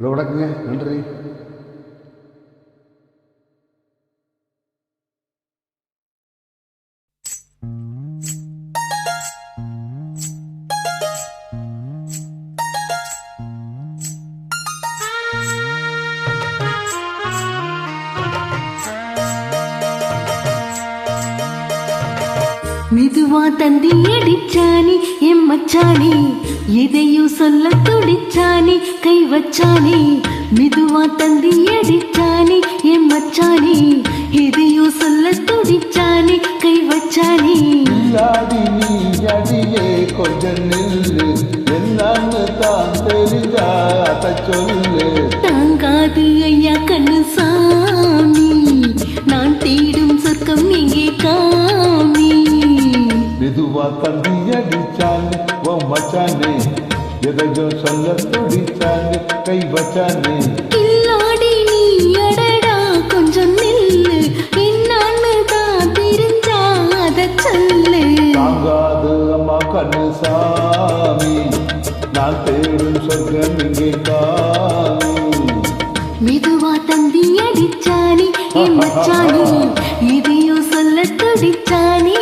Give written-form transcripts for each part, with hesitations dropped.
Hello வணக்கங்க, நன்றி. மெதுவா தந்தி அடிச்சானி எம் மச்சானி, எதையும் சொல்ல துடிச்சானி கை வச்சானி. மெதுவா தந்தி அடிச்சானி எம் மச்சானி, எதையும் சொல்ல துடிச்சானி கை வச்சானி. இல்லாடி நீ அடியே கொஞ்சம் நில்லு, என்னன்னு தான் தெரிஞ்சா அதை சொல்லு. தாங்காது ஐயா கண்ணு சாமி, நான் தேடும் சொர்க்கம் நீங்கே காமி. மெதுவா தந்தி அடிச்சானே ஓ மச்சானே, எதையோ சொல்ல துடிச்சானே கை வச்சானே. இல்லாடி நீ அடடா கொஞ்சம் நில்லு, என்னான்னு தான் தெரிஞ்சா அத சொல்லு. தாங்காது அம்மா கண்ணு சாமி, நான் தேடும் சொர்க்கம் இங்கே காமி. மெதுவா தந்தி அடிச்சானி என் மச்சானி, இதையும் சொல்ல துடிச்சானி.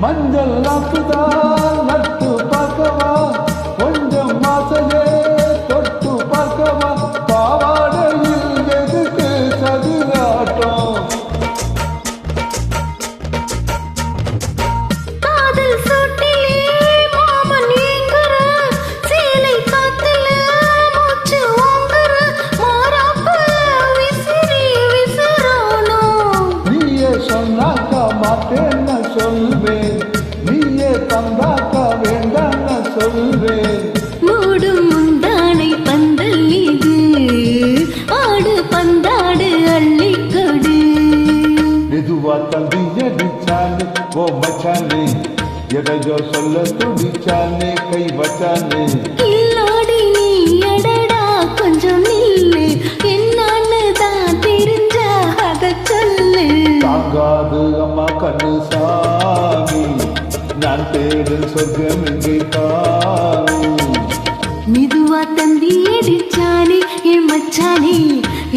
மஞ்சள் நாக்குதான் நட்டு பார்க்கவா, கொஞ்சம் மாசலே தொட்டு பார்க்கவா. பாவாடையில் எதுக்கு சதுராட்டம்? காதல் சூட்டிலே மாமன் ஏங்குற, சேலை காத்துல மூச்சு வாங்குற, மாறாப்பு விசிறி விசிறானோ. நீயே சொன்னாக்கா மாட்டேன்னு சொல்வேன், நீயே தந்தாக்கா வேண்டான்னு சொல்வேன். மூடும் முந்தானை பந்தல் இது, ஆடு பந்தாடு அள்ளிக்கொடு. மெதுவா தந்தி அடிச்சானே ஓ மச்சானே, எதையோ சொல்ல துடிச்சானே கை வச்சானே. இல்லாடி நீ அடடா கொஞ்சம் நில்லு, என்னான்னு தான் தெரிஞ்சா அத சொல்லு. தாங்காது அம்மா கண்ணு சாமி, நான் தேடும் சொர்க்கம் இங்கே காமி. மெதுவா தந்தி அடிச்சானே என் மச்சானே,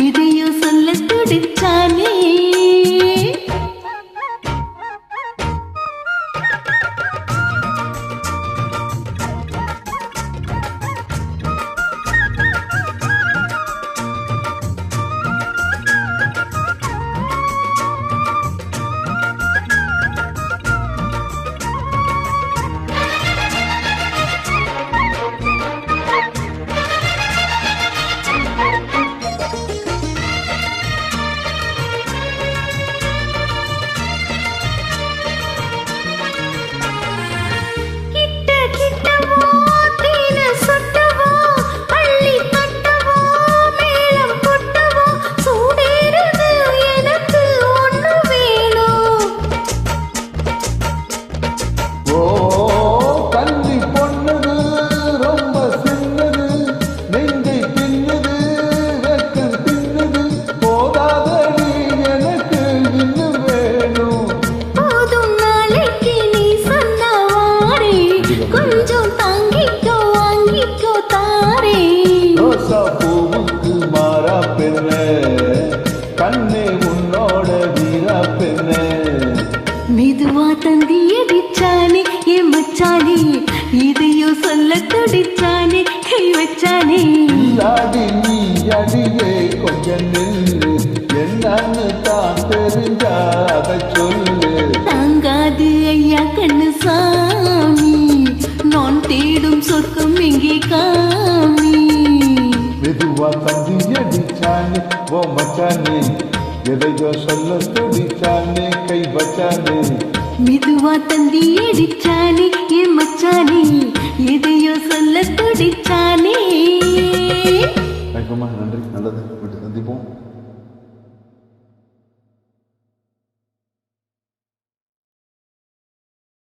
இதையும் சொல்ல துடிச்சானே. கொஞ்சம் தாங்கிக்கோ வாங்கிக்கோ தாரே. ரோசா பூவுக்கு மாறா பெண்ண, கண்ணே உன்னோட வீரா பெண்ண. மெதுவா தந்தி அடிச்சானே என் மச்சானே, இதையும் சொல்ல துடிச்சானே கை வச்சானே. இல்லாடி நீ அடியே கொஞ்சம் நில்லு, என்னன்னு தான் தெரிஞ்சா அதை சொல்லு. தாங்காது ஐயா கண்ணு சாமி, நான் தேடும் சொர்க்கம் எங்கே காமி. மெதுவா தந்தி அடிச்சானே ஓ மச்சானே, எதையோ சொல்ல துடிச்சானே கை வச்சானே. மெதுவா தந்தி அடிச்சானே என் மச்சானே, எதையோ சொல்ல வீட்டு சந்திப்போம்.